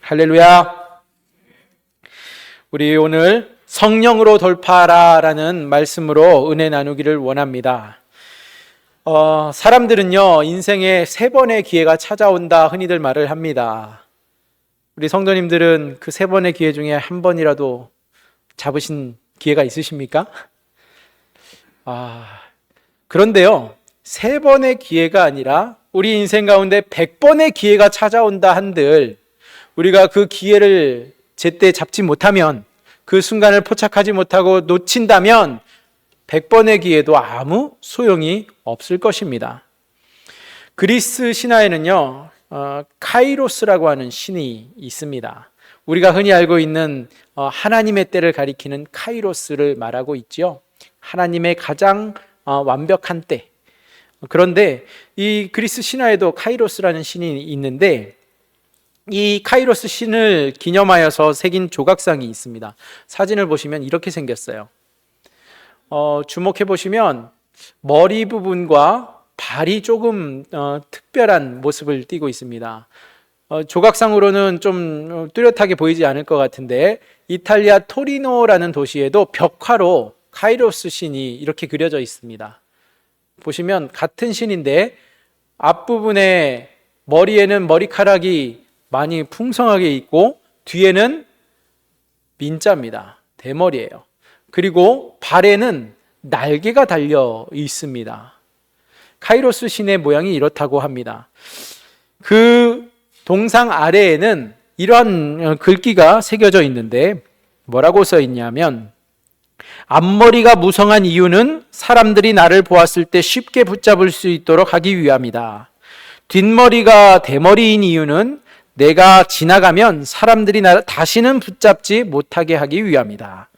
할렐루야. 우리 오늘 성령으로 돌파하라라는 말씀으로 은혜 나누기를 원합니다. 사람들은요, 인생에 3번의 기회가 찾아온다 흔히들 말을 합니다. 우리 성도님들은 그 3번의 기회 중에 한 번이라도 잡으신 기회가 있으십니까? 그런데요, 3번의 기회가 아니라 우리 인생 가운데 100번의 기회가 찾아온다 한들 우리가 그 기회를 제때 잡지 못하면, 그 순간을 포착하지 못하고 놓친다면 100번의 기회도 아무 소용이 없을 것입니다. 그리스 신화에는요, 카이로스라고 하는 신이 있습니다. 우리가 흔히 알고 있는 하나님의 때를 가리키는 카이로스를 말하고 있죠. 하나님의 가장 완벽한 때. 그런데 이 그리스 신화에도 카이로스라는 신이 있는데, 이 카이로스 신을 기념하여서 새긴 조각상이 있습니다. 사진을 보시면 이렇게 생겼어요. 주목해 보시면 머리 부분과 발이 조금 특별한 모습을 띠고 있습니다. 조각상으로는 좀 뚜렷하게 보이지 않을 것 같은데, 이탈리아 토리노라는 도시에도 벽화로 카이로스 신이 이렇게 그려져 있습니다. 보시면 같은 신인데 앞부분에 머리에는 머리카락이 많이 풍성하게 있고 뒤에는 민자입니다. 대머리예요. 그리고 발에는 날개가 달려 있습니다. 카이로스 신의 모양이 이렇다고 합니다. 그 동상 아래에는 이러한 글귀가 새겨져 있는데 뭐라고 써 있냐면, 앞머리가 무성한 이유는 사람들이 나를 보았을 때 쉽게 붙잡을 수 있도록 하기 위함이다. 뒷머리가 대머리인 이유는 내가 지나가면 사람들이 나를 다시는 붙잡지 못하게 하기 위함이다.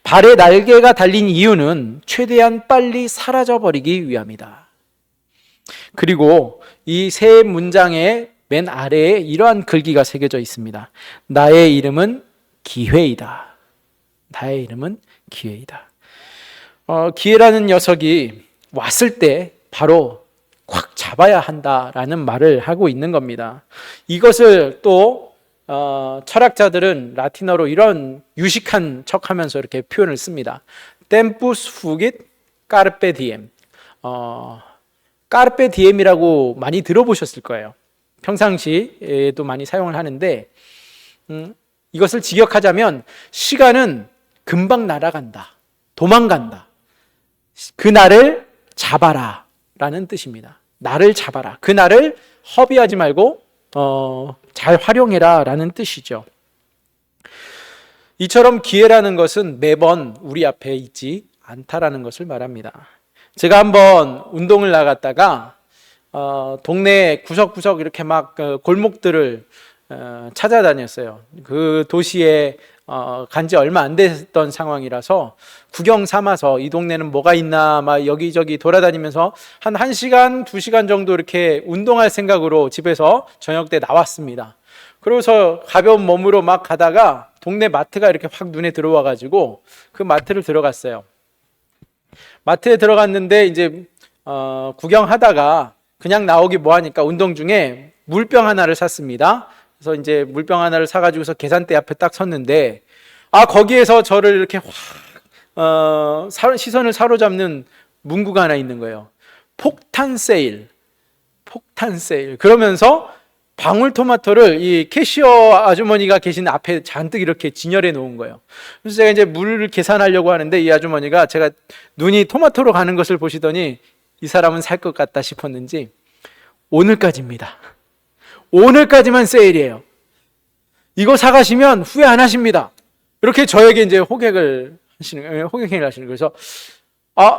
발에 날개가 달린 이유는 최대한 빨리 사라져버리기 위함이다. 그리고 이 세 문장의 맨 아래에 이러한 글귀가 새겨져 있습니다. 나의 이름은 기회이다. 나의 이름은 기회이다. 기회라는 녀석이 왔을 때 바로 꽉 잡아야 한다라는 말을 하고 있는 겁니다. 이것을 또 철학자들은 라틴어로 이런 유식한 척하면서 이렇게 표현을 씁니다. Tempus fugit carpe diem. carpe diem이라고 많이 들어보셨을 거예요. 평상시에도 많이 사용을 하는데, 이것을 직역하자면 시간은 금방 날아간다, 도망간다, 그날을 잡아라 라는 뜻입니다. 나를 잡아라, 그날을 허비하지 말고 잘 활용해라 라는 뜻이죠. 이처럼 기회라는 것은 매번 우리 앞에 있지 않다라는 것을 말합니다. 제가 한번 운동을 나갔다가 동네 구석구석 이렇게 막 골목들을 찾아다녔어요. 그 도시에 간지 얼마 안 됐던 상황이라서 구경 삼아서 이 동네는 뭐가 있나 막 여기저기 돌아다니면서 한 1시간, 2시간 정도 이렇게 운동할 생각으로 집에서 저녁 때 나왔습니다. 그러고서 가벼운 몸으로 막 가다가 동네 마트가 이렇게 확 눈에 들어와가지고 그 마트를 들어갔어요. 마트에 들어갔는데 이제 구경하다가 그냥 나오기 뭐하니까 운동 중에 물병 하나를 샀습니다. 그래서 이제 물병 하나를 사가지고서 계산대 앞에 딱 섰는데, 거기에서 저를 이렇게 확 시선을 사로잡는 문구가 하나 있는 거예요. 폭탄 세일. 폭탄 세일. 그러면서 방울토마토를 이 캐시어 아주머니가 계신 앞에 잔뜩 이렇게 진열해 놓은 거예요. 그래서 제가 이제 물을 계산하려고 하는데 이 아주머니가 제가 눈이 토마토로 가는 것을 보시더니 이 사람은 살 것 같다 싶었는지, 오늘까지입니다. 오늘까지만 세일이에요. 이거 사가시면 후회 안 하십니다. 이렇게 저에게 이제 호객행위를 하시는 거예요. 그래서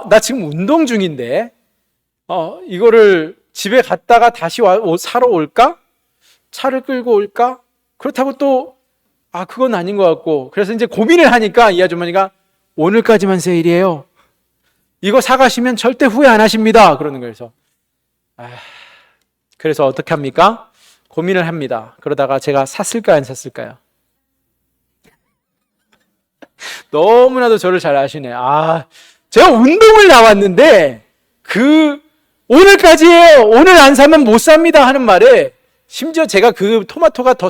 나 지금 운동 중인데 이거를 집에 갔다가 다시 사러 올까? 차를 끌고 올까? 그렇다고 또 그건 아닌 것 같고, 그래서 이제 고민을 하니까 이 아주머니가 오늘까지만 세일이에요. 이거 사가시면 절대 후회 안 하십니다. 그러는 거예요. 그래서 어떻게 합니까? 고민을 합니다. 그러다가 제가 샀을까요, 안 샀을까요? 너무나도 저를 잘 아시네. 제가 운동을 나왔는데 오늘까지예요. 오늘 안 사면 못 삽니다 하는 말에 심지어 제가 그 토마토가 더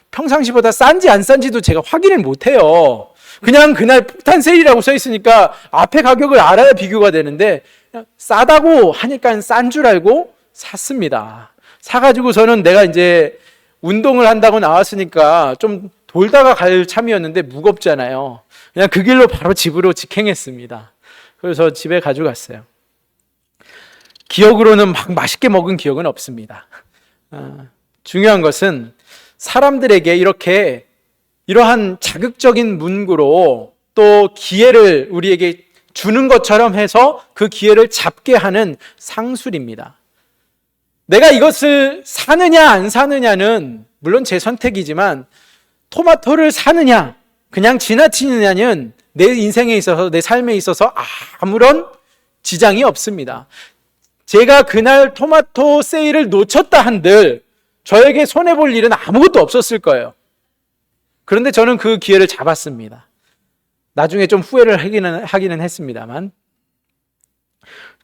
평상시보다 싼지 안 싼지도 제가 확인을 못 해요. 그냥 그날 폭탄 세일이라고 써 있으니까 앞에 가격을 알아야 비교가 되는데 그냥 싸다고 하니까 싼 줄 알고 샀습니다. 사가지고서는 내가 이제 운동을 한다고 나왔으니까 좀 돌다가 갈 참이었는데 무겁잖아요. 그냥 그 길로 바로 집으로 직행했습니다. 그래서 집에 가져갔어요. 기억으로는 막 맛있게 먹은 기억은 없습니다. 중요한 것은 사람들에게 이렇게 이러한 자극적인 문구로 또 기회를 우리에게 주는 것처럼 해서 그 기회를 잡게 하는 상술입니다. 내가 이것을 사느냐 안 사느냐는 물론 제 선택이지만 토마토를 사느냐 그냥 지나치느냐는 내 인생에 있어서 내 삶에 있어서 아무런 지장이 없습니다. 제가 그날 토마토 세일을 놓쳤다 한들 저에게 손해볼 일은 아무것도 없었을 거예요. 그런데 저는 그 기회를 잡았습니다. 나중에 좀 후회를 하기는 했습니다만.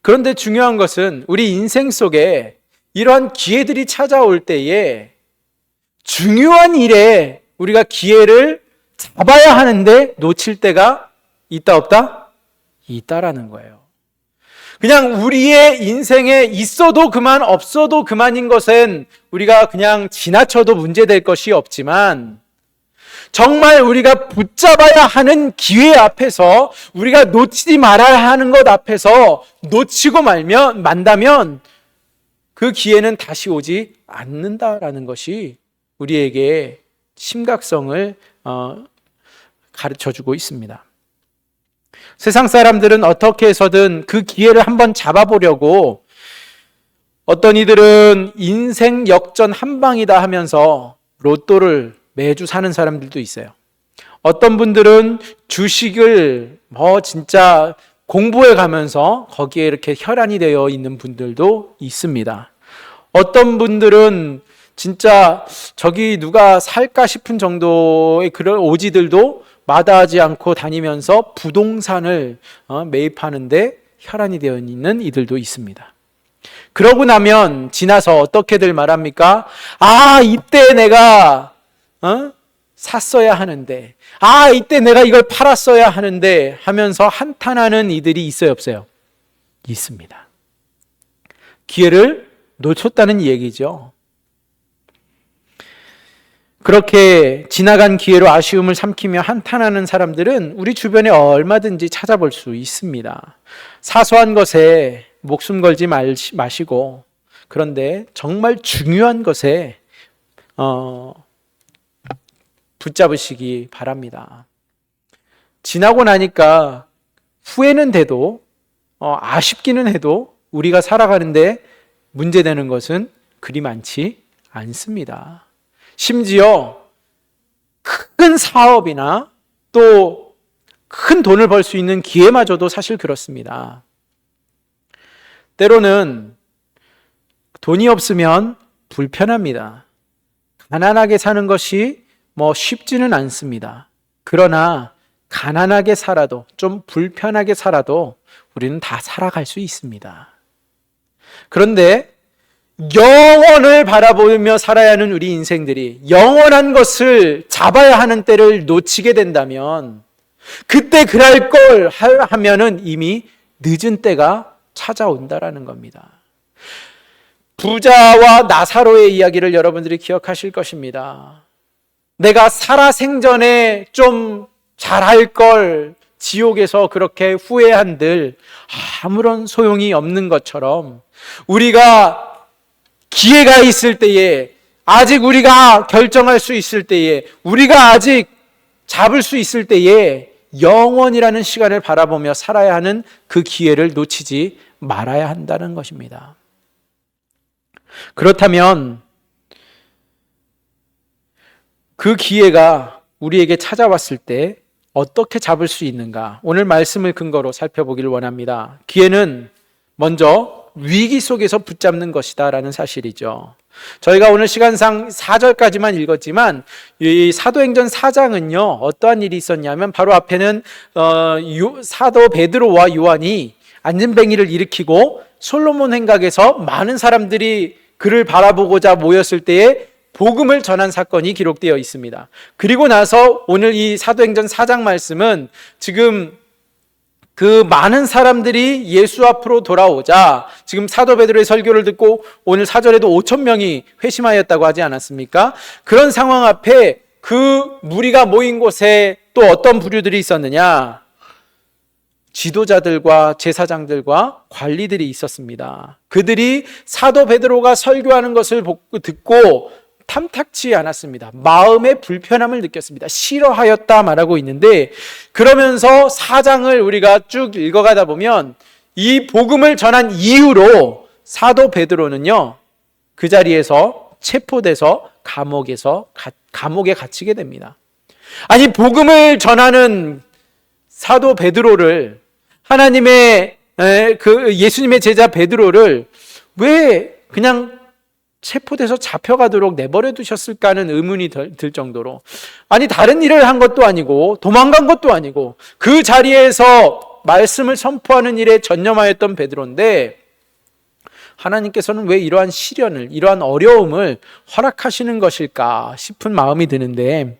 그런데 중요한 것은 우리 인생 속에 이러한 기회들이 찾아올 때에 중요한 일에 우리가 기회를 잡아야 하는데 놓칠 때가 있다 없다? 있다라는 거예요. 그냥 우리의 인생에 있어도 그만 없어도 그만인 것은 우리가 그냥 지나쳐도 문제될 것이 없지만 정말 우리가 붙잡아야 하는 기회 앞에서 우리가 놓치지 말아야 하는 것 앞에서 놓치고 만다면 그 기회는 다시 오지 않는다라는 것이 우리에게 심각성을 가르쳐주고 있습니다. 세상 사람들은 어떻게 해서든 그 기회를 한번 잡아보려고 어떤 이들은 인생 역전 한 방이다 하면서 로또를 매주 사는 사람들도 있어요. 어떤 분들은 주식을 진짜 공부해 가면서 거기에 이렇게 혈안이 되어 있는 분들도 있습니다. 어떤 분들은 진짜 저기 누가 살까 싶은 정도의 그런 오지들도 마다하지 않고 다니면서 부동산을 매입하는데 혈안이 되어 있는 이들도 있습니다. 그러고 나면 지나서 어떻게들 말합니까? 이때 내가 샀어야 하는데, 이때 내가 이걸 팔았어야 하는데 하면서 한탄하는 이들이 있어요, 없어요? 있습니다. 기회를 놓쳤다는 얘기죠. 그렇게 지나간 기회로 아쉬움을 삼키며 한탄하는 사람들은 우리 주변에 얼마든지 찾아볼 수 있습니다. 사소한 것에 목숨 걸지 마시고, 그런데 정말 중요한 것에 붙잡으시기 바랍니다. 지나고 나니까 후회는 돼도 아쉽기는 해도 우리가 살아가는데 문제되는 것은 그리 많지 않습니다. 심지어 큰 사업이나 또 큰 돈을 벌 수 있는 기회마저도 사실 그렇습니다. 때로는 돈이 없으면 불편합니다. 가난하게 사는 것이 쉽지는 않습니다. 그러나 가난하게 살아도 좀 불편하게 살아도 우리는 다 살아갈 수 있습니다. 그런데 영원을 바라보며 살아야 하는 우리 인생들이 영원한 것을 잡아야 하는 때를 놓치게 된다면 그때 그럴 걸 하면은 이미 늦은 때가 찾아온다라는 겁니다. 부자와 나사로의 이야기를 여러분들이 기억하실 것입니다. 내가 살아생전에 좀 잘할 걸 지옥에서 그렇게 후회한들 아무런 소용이 없는 것처럼 우리가 기회가 있을 때에 아직 우리가 결정할 수 있을 때에 우리가 아직 잡을 수 있을 때에 영원이라는 시간을 바라보며 살아야 하는 그 기회를 놓치지 말아야 한다는 것입니다. 그렇다면 그 기회가 우리에게 찾아왔을 때 어떻게 잡을 수 있는가? 오늘 말씀을 근거로 살펴보기를 원합니다. 기회는 먼저 위기 속에서 붙잡는 것이다 라는 사실이죠. 저희가 오늘 시간상 4절까지만 읽었지만 이 사도행전 4장은요 어떠한 일이 있었냐면 바로 앞에는 사도 베드로와 요한이 안전뱅이를 일으키고 솔로몬 행각에서 많은 사람들이 그를 바라보고자 모였을 때에 복음을 전한 사건이 기록되어 있습니다. 그리고 나서 오늘 이 사도행전 4장 말씀은 지금 그 많은 사람들이 예수 앞으로 돌아오자, 지금 사도 베드로의 설교를 듣고 오늘 4절에도 5천 명이 회심하였다고 하지 않았습니까? 그런 상황 앞에 그 무리가 모인 곳에 또 어떤 부류들이 있었느냐? 지도자들과 제사장들과 관리들이 있었습니다. 그들이 사도 베드로가 설교하는 것을 듣고 탐탁치 않았습니다. 마음의 불편함을 느꼈습니다. 싫어하였다 말하고 있는데, 그러면서 4장을 우리가 쭉 읽어가다 보면 이 복음을 전한 이후로 사도 베드로는요, 그 자리에서 체포돼서 감옥에 갇히게 됩니다. 아니, 복음을 전하는 사도 베드로를, 하나님의 그 예수님의 제자 베드로를 왜 그냥 체포돼서 잡혀가도록 내버려 두셨을까 하는 의문이 들 정도로, 아니 다른 일을 한 것도 아니고 도망간 것도 아니고 그 자리에서 말씀을 선포하는 일에 전념하였던 베드로인데, 하나님께서는 왜 이러한 시련을, 이러한 어려움을 허락하시는 것일까 싶은 마음이 드는데,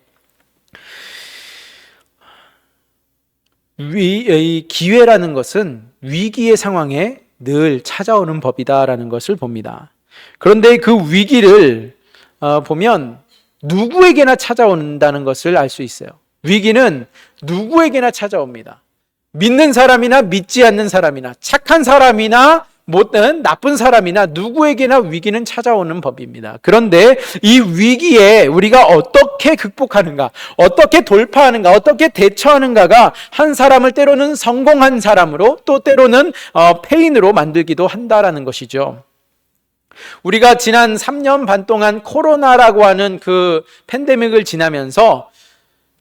이 기회라는 것은 위기의 상황에 늘 찾아오는 법이다라는 것을 봅니다. 그런데 그 위기를 보면 누구에게나 찾아온다는 것을 알 수 있어요. 위기는 누구에게나 찾아옵니다. 믿는 사람이나 믿지 않는 사람이나, 착한 사람이나 못된 나쁜 사람이나 누구에게나 위기는 찾아오는 법입니다. 그런데 이 위기에 우리가 어떻게 극복하는가, 어떻게 돌파하는가, 어떻게 대처하는가가 한 사람을 때로는 성공한 사람으로, 또 때로는 패인으로 만들기도 한다라는 것이죠. 우리가 지난 3년 반 동안 코로나라고 하는 그 팬데믹을 지나면서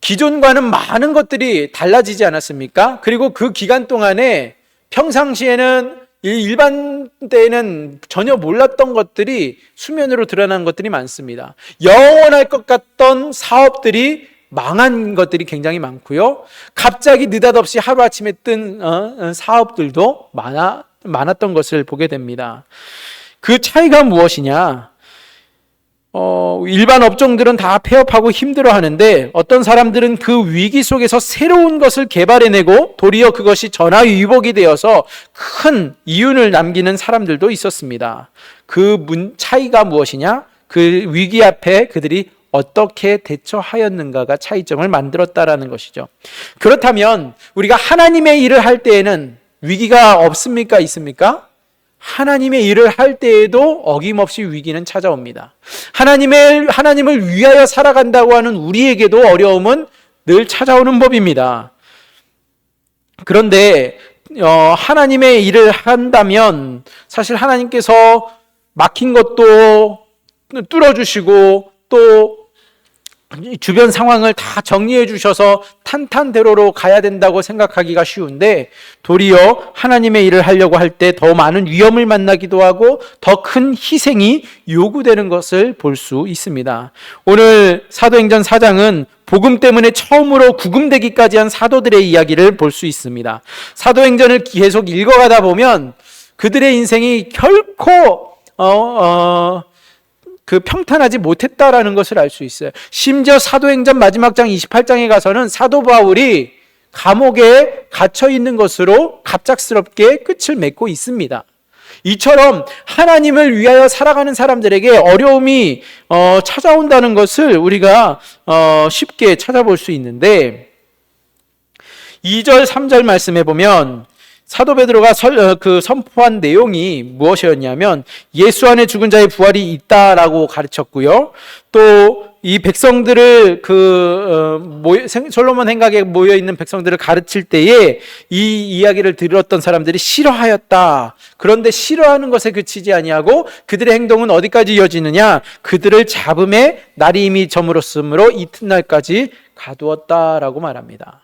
기존과는 많은 것들이 달라지지 않았습니까? 그리고 그 기간 동안에 평상시에는 일반 때에는 전혀 몰랐던 것들이 수면으로 드러난 것들이 많습니다. 영원할 것 같던 사업들이 망한 것들이 굉장히 많고요. 갑자기 느닷없이 하루아침에 뜬 사업들도 많았던 것을 보게 됩니다. 그 차이가 무엇이냐? 일반 업종들은 다 폐업하고 힘들어하는데, 어떤 사람들은 그 위기 속에서 새로운 것을 개발해내고 도리어 그것이 전화위복이 되어서 큰 이윤을 남기는 사람들도 있었습니다. 그 차이가 무엇이냐? 그 위기 앞에 그들이 어떻게 대처하였는가가 차이점을 만들었다라는 것이죠. 그렇다면 우리가 하나님의 일을 할 때에는 위기가 없습니까? 있습니까? 하나님의 일을 할 때에도 어김없이 위기는 찾아옵니다. 하나님을 위하여 살아간다고 하는 우리에게도 어려움은 늘 찾아오는 법입니다. 그런데 하나님의 일을 한다면 사실 하나님께서 막힌 것도 뚫어주시고 또 주변 상황을 다 정리해 주셔서 탄탄대로로 가야 된다고 생각하기가 쉬운데, 도리어 하나님의 일을 하려고 할 때 더 많은 위험을 만나기도 하고 더 큰 희생이 요구되는 것을 볼 수 있습니다. 오늘 사도행전 4장은 복음 때문에 처음으로 구금되기까지 한 사도들의 이야기를 볼 수 있습니다. 사도행전을 계속 읽어가다 보면 그들의 인생이 결코 평탄하지 못했다라는 것을 알 수 있어요. 심지어 사도행전 마지막 장 28장에 가서는 사도 바울이 감옥에 갇혀 있는 것으로 갑작스럽게 끝을 맺고 있습니다. 이처럼 하나님을 위하여 살아가는 사람들에게 어려움이 찾아온다는 것을 우리가 쉽게 찾아볼 수 있는데, 2절 3절 말씀해 보면 사도 베드로가 선포한 내용이 무엇이었냐면 예수 안에 죽은 자의 부활이 있다라고 가르쳤고요. 또 이 백성들을 솔로몬 행각에 모여 있는 백성들을 가르칠 때에 이 이야기를 들었던 사람들이 싫어하였다. 그런데 싫어하는 것에 그치지 아니하고 그들의 행동은 어디까지 이어지느냐? 그들을 잡음에 날이 이미 저물었으므로 이튿날까지 가두었다라고 말합니다.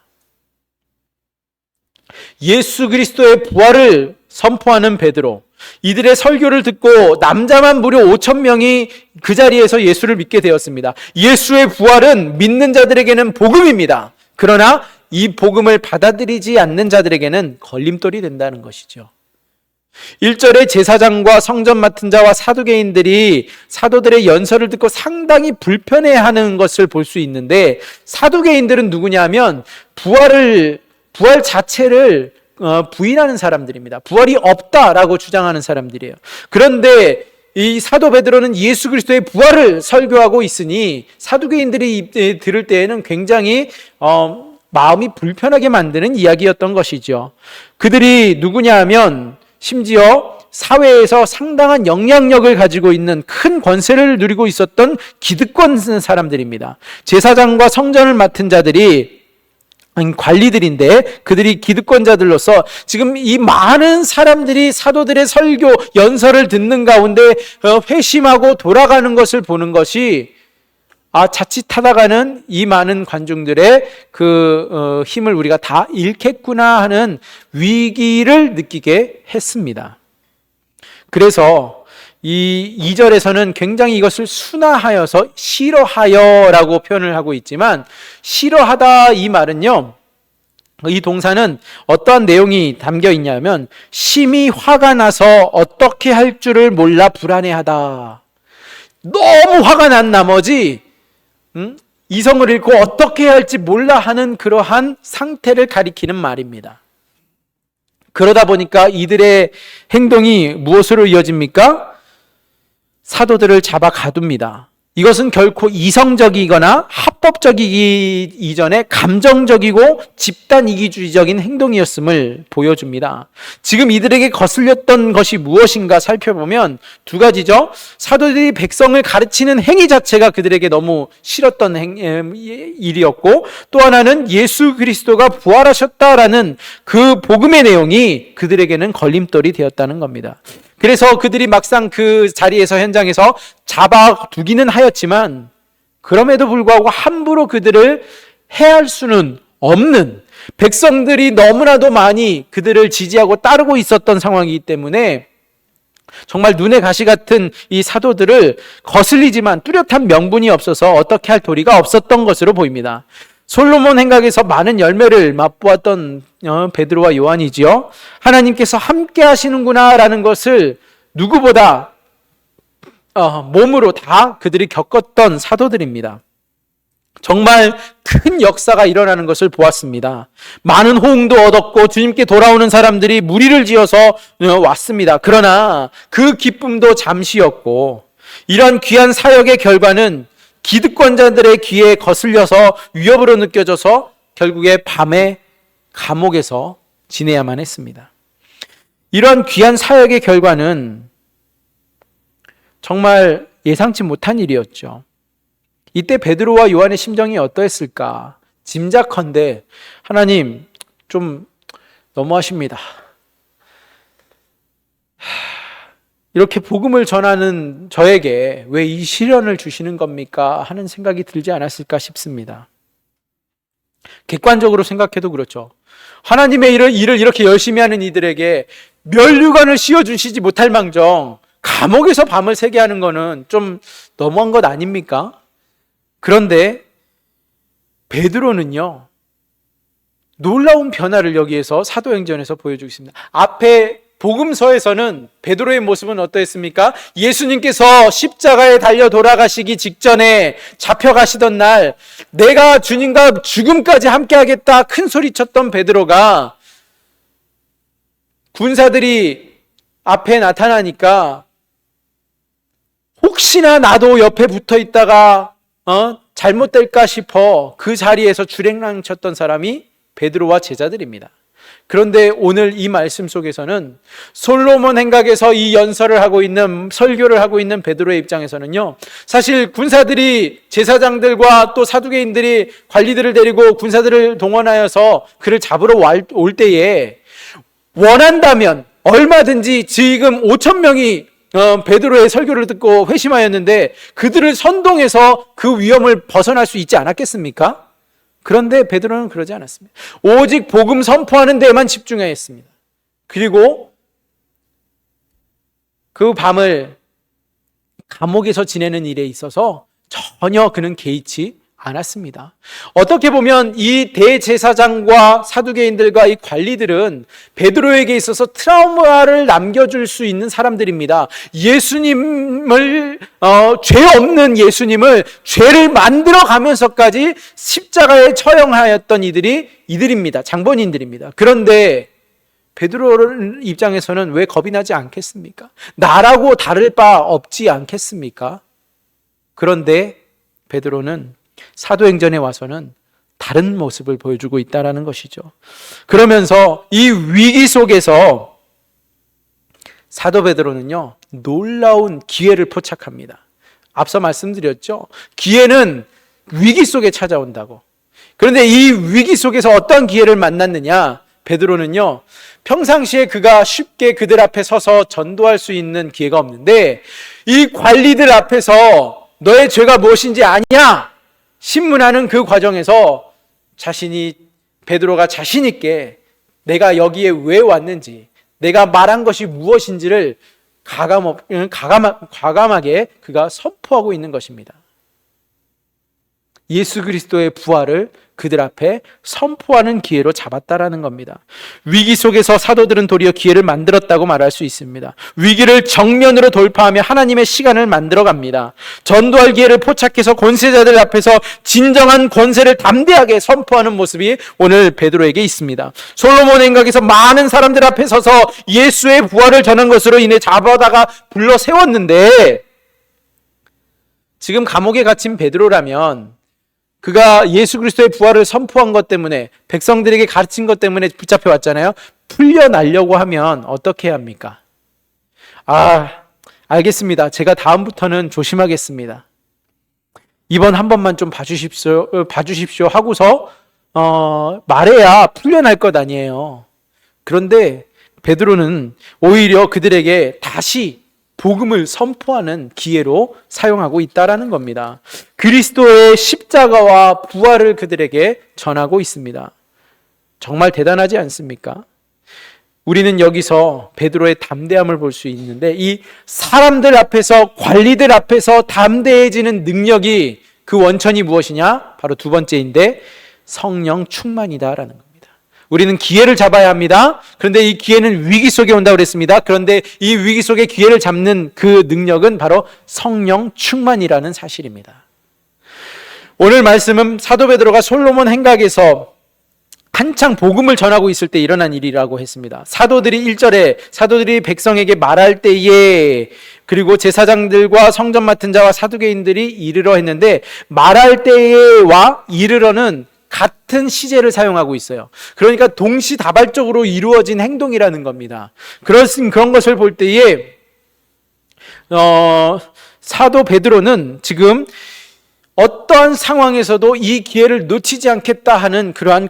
예수 그리스도의 부활을 선포하는 베드로, 이들의 설교를 듣고 남자만 무려 5천 명이 그 자리에서 예수를 믿게 되었습니다. 예수의 부활은 믿는 자들에게는 복음입니다. 그러나 이 복음을 받아들이지 않는 자들에게는 걸림돌이 된다는 것이죠. 1절에 제사장과 성전 맡은 자와 사두개인들이 사도들의 연설을 듣고 상당히 불편해하는 것을 볼 수 있는데, 사두개인들은 누구냐면 부활 자체를 부인하는 사람들입니다. 부활이 없다라고 주장하는 사람들이에요. 그런데 이 사도 베드로는 예수 그리스도의 부활을 설교하고 있으니 사두개인들이 들을 때에는 굉장히 마음이 불편하게 만드는 이야기였던 것이죠. 그들이 누구냐 하면 심지어 사회에서 상당한 영향력을 가지고 있는 큰 권세를 누리고 있었던 기득권 사람들입니다. 제사장과 성전을 맡은 자들이 관리들인데 그들이 기득권자들로서 지금 이 많은 사람들이 사도들의 설교, 연설을 듣는 가운데 회심하고 돌아가는 것을 보는 것이 자칫하다가는 이 많은 관중들의 힘을 우리가 다 잃겠구나 하는 위기를 느끼게 했습니다. 그래서 이 2절에서는 굉장히 이것을 순화하여서 싫어하여라고 표현을 하고 있지만, 싫어하다 이 말은요, 이 동사는 어떠한 내용이 담겨 있냐면 심히 화가 나서 어떻게 할 줄을 몰라 불안해하다. 너무 화가 난 나머지 이성을 잃고 어떻게 해야 할지 몰라 하는 그러한 상태를 가리키는 말입니다. 그러다 보니까 이들의 행동이 무엇으로 이어집니까? 사도들을 잡아 가둡니다. 이것은 결코 이성적이거나 합법적이기 이전에 감정적이고 집단 이기주의적인 행동이었음을 보여줍니다. 지금 이들에게 거슬렸던 것이 무엇인가 살펴보면 두 가지죠. 사도들이 백성을 가르치는 행위 자체가 그들에게 너무 싫었던 일이었고, 또 하나는 예수 그리스도가 부활하셨다라는 그 복음의 내용이 그들에게는 걸림돌이 되었다는 겁니다. 그래서 그들이 막상 그 자리에서, 현장에서 잡아두기는 하였지만 그럼에도 불구하고 함부로 그들을 해할 수는 없는, 백성들이 너무나도 많이 그들을 지지하고 따르고 있었던 상황이기 때문에 정말 눈에 가시 같은 이 사도들을 거슬리지만 뚜렷한 명분이 없어서 어떻게 할 도리가 없었던 것으로 보입니다. 솔로몬 행각에서 많은 열매를 맛보았던 베드로와 요한이지요. 하나님께서 함께 하시는구나 라는 것을 누구보다 몸으로 다 그들이 겪었던 사도들입니다. 정말 큰 역사가 일어나는 것을 보았습니다. 많은 호응도 얻었고 주님께 돌아오는 사람들이 무리를 지어서 왔습니다. 그러나 그 기쁨도 잠시였고, 이런 귀한 사역의 결과는 기득권자들의 귀에 거슬려서 위협으로 느껴져서 결국에 밤에 감옥에서 지내야만 했습니다. 이런 귀한 사역의 결과는 정말 예상치 못한 일이었죠. 이때 베드로와 요한의 심정이 어떠했을까? 짐작컨대 하나님 좀 너무하십니다. 이렇게 복음을 전하는 저에게 왜 이 시련을 주시는 겁니까? 하는 생각이 들지 않았을까 싶습니다. 객관적으로 생각해도 그렇죠. 하나님의 일을 이렇게 열심히 하는 이들에게 면류관을 씌워주시지 못할 망정 감옥에서 밤을 새게 하는 거는 좀 너무한 것 아닙니까? 그런데 베드로는요, 놀라운 변화를 여기에서 사도행전에서 보여주고 있습니다. 앞에 복음서에서는 베드로의 모습은 어떠했습니까? 예수님께서 십자가에 달려 돌아가시기 직전에 잡혀가시던 날 내가 주님과 죽음까지 함께하겠다 큰 소리쳤던 베드로가 군사들이 앞에 나타나니까 혹시나 나도 옆에 붙어 있다가 잘못될까 싶어 그 자리에서 주랭랑 쳤던 사람이 베드로와 제자들입니다. 그런데 오늘 이 말씀 속에서는 솔로몬 행각에서 이 연설을 하고 있는, 설교를 하고 있는 베드로의 입장에서는요, 사실 군사들이, 제사장들과 또 사두개인들이 관리들을 데리고 군사들을 동원하여서 그를 잡으러 올 때에 원한다면 얼마든지 지금 5천 명이 베드로의 설교를 듣고 회심하였는데 그들을 선동해서 그 위험을 벗어날 수 있지 않았겠습니까? 그런데 베드로는 그러지 않았습니다. 오직 복음 선포하는 데에만 집중하였습니다. 그리고 그 밤을 감옥에서 지내는 일에 있어서 전혀 그는 개의치 않았습니다. 어떻게 보면 이 대제사장과 사두개인들과 이 관리들은 베드로에게 있어서 트라우마를 남겨줄 수 있는 사람들입니다. 예수님을 죄 없는 예수님을 죄를 만들어 가면서까지 십자가에 처형하였던 이들입니다. 장본인들입니다. 그런데 베드로 입장에서는 왜 겁이 나지 않겠습니까? 나라고 다를 바 없지 않겠습니까? 그런데 베드로는 사도행전에 와서는 다른 모습을 보여주고 있다는 것이죠. 그러면서 이 위기 속에서 사도 베드로는요, 놀라운 기회를 포착합니다. 앞서 말씀드렸죠. 기회는 위기 속에 찾아온다고. 그런데 이 위기 속에서 어떤 기회를 만났느냐? 베드로는요, 평상시에 그가 쉽게 그들 앞에 서서 전도할 수 있는 기회가 없는데 이 관리들 앞에서 너의 죄가 무엇인지 아냐? 신문하는 그 과정에서 베드로가 자신 있게 내가 여기에 왜 왔는지, 내가 말한 것이 무엇인지를 과감하게 그가 선포하고 있는 것입니다. 예수 그리스도의 부활을 그들 앞에 선포하는 기회로 잡았다라는 겁니다. 위기 속에서 사도들은 도리어 기회를 만들었다고 말할 수 있습니다. 위기를 정면으로 돌파하며 하나님의 시간을 만들어갑니다. 전도할 기회를 포착해서 권세자들 앞에서 진정한 권세를 담대하게 선포하는 모습이 오늘 베드로에게 있습니다. 솔로몬 행각에서 많은 사람들 앞에 서서 예수의 부활을 전한 것으로 인해 잡아다가 불러 세웠는데 지금 감옥에 갇힌 베드로라면 그가 예수 그리스도의 부활을 선포한 것 때문에, 백성들에게 가르친 것 때문에 붙잡혀 왔잖아요. 풀려나려고 하면 어떻게 해야 합니까? 알겠습니다. 제가 다음부터는 조심하겠습니다. 이번 한 번만 좀 봐주십시오 하고서 말해야 풀려날 것 아니에요. 그런데 베드로는 오히려 그들에게 다시 복음을 선포하는 기회로 사용하고 있다라는 겁니다. 그리스도의 십자가와 부활을 그들에게 전하고 있습니다. 정말 대단하지 않습니까? 우리는 여기서 베드로의 담대함을 볼 수 있는데 이 사람들 앞에서, 관리들 앞에서 담대해지는 능력이 그 원천이 무엇이냐? 바로 두 번째인데 성령 충만이다라는 겁니다. 우리는 기회를 잡아야 합니다. 그런데 이 기회는 위기 속에 온다고 그랬습니다. 그런데 이 위기 속에 기회를 잡는 그 능력은 바로 성령 충만이라는 사실입니다. 오늘 말씀은 사도 베드로가 솔로몬 행각에서 한창 복음을 전하고 있을 때 일어난 일이라고 했습니다. 사도들이 1절에 사도들이 백성에게 말할 때에, 그리고 제사장들과 성전 맡은 자와 사두개인들이 이르러 했는데 말할 때에와 이르러는 같은 시제를 사용하고 있어요. 그러니까 동시다발적으로 이루어진 행동이라는 겁니다. 그런 것을 볼 때에 사도 베드로는 지금 어떠한 상황에서도 이 기회를 놓치지 않겠다 하는 그러한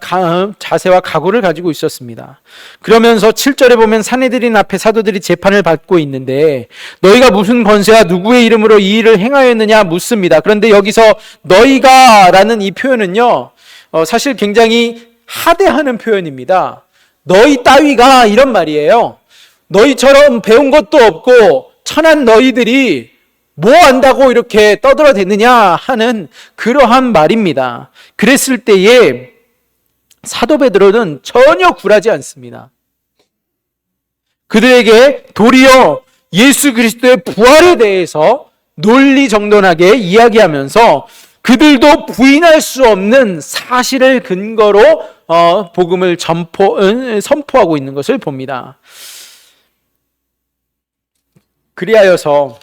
자세와 각오를 가지고 있었습니다. 그러면서 7절에 보면 산헤드린 앞에 사도들이 재판을 받고 있는데 너희가 무슨 권세와 누구의 이름으로 이 일을 행하였느냐 묻습니다. 그런데 여기서 너희가 라는 이 표현은요, 사실 굉장히 하대하는 표현입니다. 너희 따위가 이런 말이에요. 너희처럼 배운 것도 없고 천한 너희들이 뭐 안다고 이렇게 떠들어대느냐 하는 그러한 말입니다. 그랬을 때에 사도 베드로는 전혀 굴하지 않습니다. 그들에게 도리어 예수 그리스도의 부활에 대해서 논리정돈하게 이야기하면서 그들도 부인할 수 없는 사실을 근거로 복음을 선포하고 있는 것을 봅니다. 그리하여서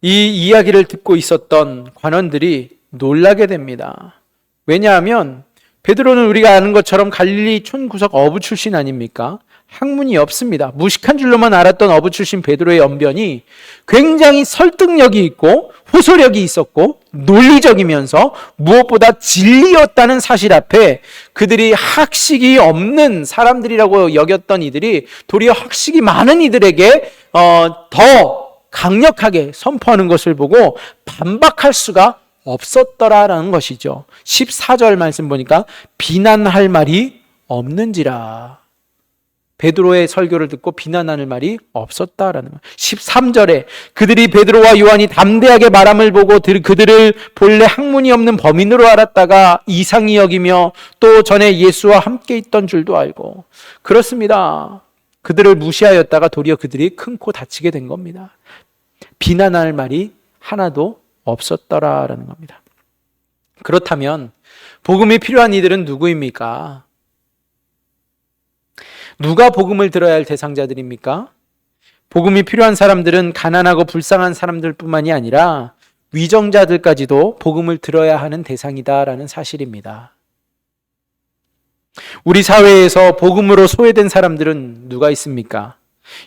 이 이야기를 듣고 있었던 관원들이 놀라게 됩니다. 왜냐하면 베드로는 우리가 아는 것처럼 갈릴리 촌구석 어부 출신 아닙니까? 학문이 없습니다. 무식한 줄로만 알았던 어부 출신 베드로의 언변이 굉장히 설득력이 있고 호소력이 있었고 논리적이면서 무엇보다 진리였다는 사실 앞에 그들이 학식이 없는 사람들이라고 여겼던 이들이 도리어 학식이 많은 이들에게 더 강력하게 선포하는 것을 보고 반박할 수가 없었더라라는 것이죠. 14절 말씀 보니까 비난할 말이 없는지라. 베드로의 설교를 듣고 비난하는 말이 없었다라는 거예요. 13절에 그들이 베드로와 요한이 담대하게 말함을 보고 그들을 본래 학문이 없는 범인으로 알았다가 이상히 여기며 또 전에 예수와 함께 있던 줄도 알고. 그렇습니다. 그들을 무시하였다가 도리어 그들이 큰 코 다치게 된 겁니다. 비난할 말이 하나도 없었더라라는 겁니다. 그렇다면 복음이 필요한 이들은 누구입니까? 누가 복음을 들어야 할 대상자들입니까? 복음이 필요한 사람들은 가난하고 불쌍한 사람들뿐만이 아니라 위정자들까지도 복음을 들어야 하는 대상이다라는 사실입니다. 우리 사회에서 복음으로 소외된 사람들은 누가 있습니까?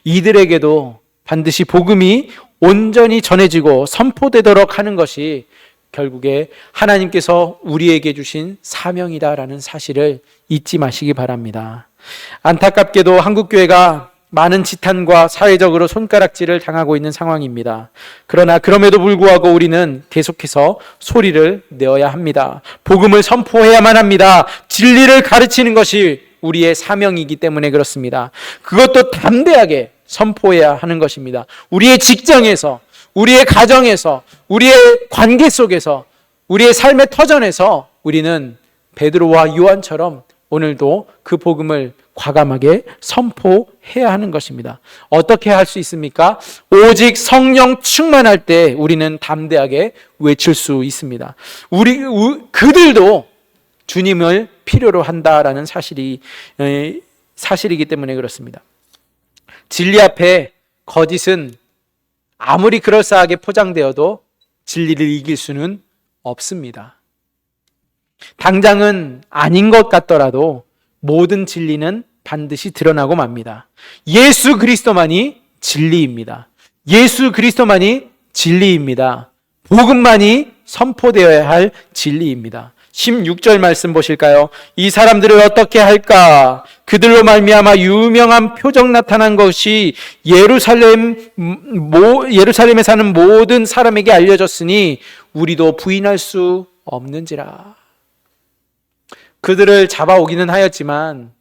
이들에게도 반드시 복음이 온전히 전해지고 선포되도록 하는 것이 결국에 하나님께서 우리에게 주신 사명이다라는 사실을 잊지 마시기 바랍니다. 안타깝게도 한국교회가 많은 지탄과 사회적으로 손가락질을 당하고 있는 상황입니다. 그러나 그럼에도 불구하고 우리는 계속해서 소리를 내어야 합니다. 복음을 선포해야만 합니다. 진리를 가르치는 것이 우리의 사명이기 때문에 그렇습니다. 그것도 담대하게 선포해야 하는 것입니다. 우리의 직장에서, 우리의 가정에서, 우리의 관계 속에서, 우리의 삶의 터전에서 우리는 베드로와 요한처럼 오늘도 그 복음을 과감하게 선포해야 하는 것입니다. 어떻게 할 수 있습니까? 오직 성령 충만할 때 우리는 담대하게 외칠 수 있습니다. 그들도 주님을 필요로 한다라는 사실이기 때문에 그렇습니다. 진리 앞에 거짓은 아무리 그럴싸하게 포장되어도 진리를 이길 수는 없습니다. 당장은 아닌 것 같더라도 모든 진리는 반드시 드러나고 맙니다. 예수 그리스도만이 진리입니다. 예수 그리스도만이 진리입니다. 복음만이 선포되어야 할 진리입니다. 16절 말씀 보실까요? 이 사람들을 어떻게 할까? 그들로 말미암아 유명한 표적 나타난 것이 예루살렘에 사는 모든 사람에게 알려졌으니 우리도 부인할 수 없는지라. 그들을 잡아오기는 하였지만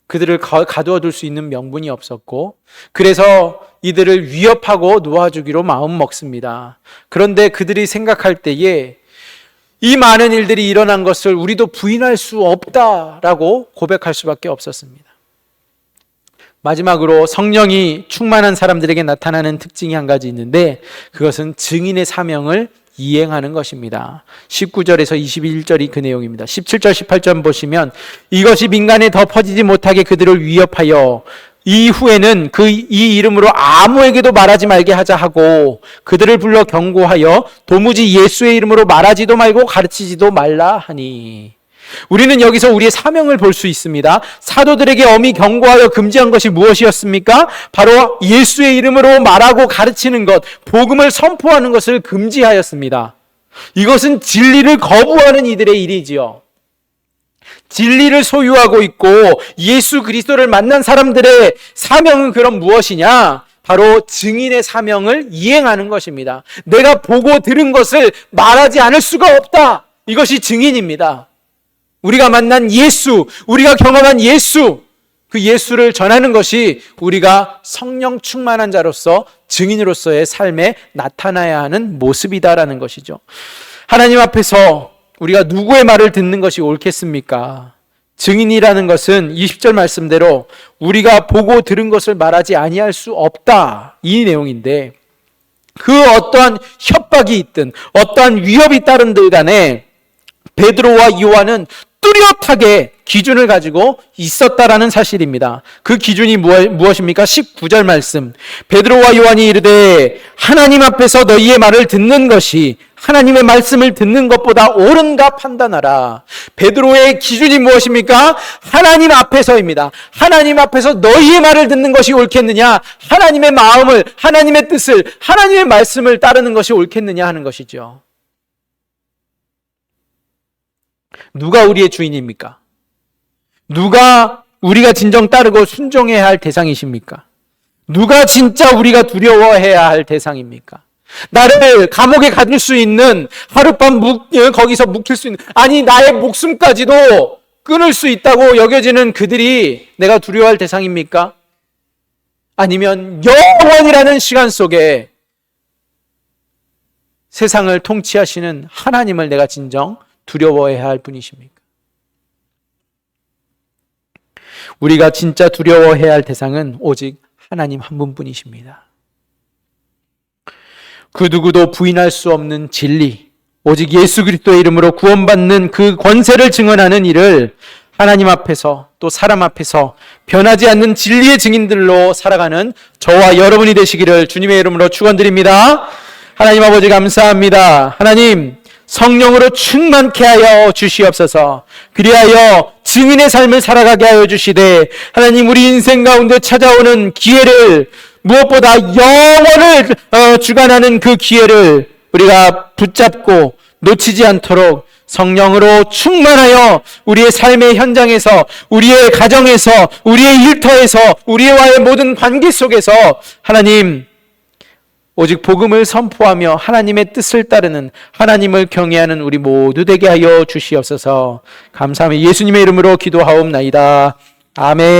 그들을 가두어둘 수 있는 명분이 없었고, 그래서 이들을 위협하고 놓아주기로 마음 먹습니다. 그런데 그들이 생각할 때에 이 많은 일들이 일어난 것을 우리도 부인할 수 없다라고 고백할 수밖에 없었습니다. 마지막으로 성령이 충만한 사람들에게 나타나는 특징이 한 가지 있는데, 그것은 증인의 사명을 이행하는 것입니다. 19절에서 21절이 그 내용입니다. 17절 18절 보시면 이것이 민간에 더 퍼지지 못하게 그들을 위협하여 이후에는 이 이름으로 아무에게도 말하지 말게 하자 하고 그들을 불러 경고하여 도무지 예수의 이름으로 말하지도 말고 가르치지도 말라 하니. 우리는 여기서 우리의 사명을 볼 수 있습니다. 사도들에게 엄히 경고하여 금지한 것이 무엇이었습니까? 바로 예수의 이름으로 말하고 가르치는 것, 복음을 선포하는 것을 금지하였습니다. 이것은 진리를 거부하는 이들의 일이지요. 진리를 소유하고 있고 예수 그리스도를 만난 사람들의 사명은 그럼 무엇이냐? 바로 증인의 사명을 이행하는 것입니다. 내가 보고 들은 것을 말하지 않을 수가 없다. 이것이 증인입니다. 우리가 만난 예수, 우리가 경험한 예수, 그 예수를 전하는 것이 우리가 성령 충만한 자로서 증인으로서의 삶에 나타나야 하는 모습이다라는 것이죠. 하나님 앞에서 우리가 누구의 말을 듣는 것이 옳겠습니까? 증인이라는 것은 20절 말씀대로 우리가 보고 들은 것을 말하지 아니할 수 없다, 이 내용인데, 그 어떠한 협박이 있든 어떠한 위협이 따른들 간에 베드로와 요한은 뚜렷하게 기준을 가지고 있었다라는 사실입니다. 그 기준이 무엇입니까? 19절 말씀. 베드로와 요한이 이르되 하나님 앞에서 너희의 말을 듣는 것이 하나님의 말씀을 듣는 것보다 옳은가 판단하라. 베드로의 기준이 무엇입니까? 하나님 앞에서입니다. 하나님 앞에서 너희의 말을 듣는 것이 옳겠느냐? 하나님의 마음을, 하나님의 뜻을, 하나님의 말씀을 따르는 것이 옳겠느냐 하는 것이죠. 누가 우리의 주인입니까? 누가 우리가 진정 따르고 순종해야 할 대상이십니까? 누가 진짜 우리가 두려워해야 할 대상입니까? 나를 감옥에 가둘 수 있는, 하룻밤 거기서 묵힐 수 있는, 아니 나의 목숨까지도 끊을 수 있다고 여겨지는 그들이 내가 두려워할 대상입니까? 아니면 영원이라는 시간 속에 세상을 통치하시는 하나님을 내가 진정 두려워해야 할 분이십니까? 우리가 진짜 두려워해야 할 대상은 오직 하나님 한 분뿐이십니다. 그 누구도 부인할 수 없는 진리, 오직 예수 그리스도의 이름으로 구원받는 그 권세를 증언하는 일을 하나님 앞에서 또 사람 앞에서 변하지 않는 진리의 증인들로 살아가는 저와 여러분이 되시기를 주님의 이름으로 축원드립니다. 하나님 아버지 감사합니다. 하나님 성령으로 충만케 하여 주시옵소서. 그리하여 증인의 삶을 살아가게 하여 주시되 하나님 우리 인생 가운데 찾아오는 기회를 무엇보다 영원을 주관하는 그 기회를 우리가 붙잡고 놓치지 않도록 성령으로 충만하여 우리의 삶의 현장에서, 우리의 가정에서, 우리의 일터에서, 우리와의 모든 관계 속에서 하나님 오직 복음을 선포하며 하나님의 뜻을 따르는, 하나님을 경외하는 우리 모두 되게 하여 주시옵소서. 감사하며 예수님의 이름으로 기도하옵나이다. 아멘.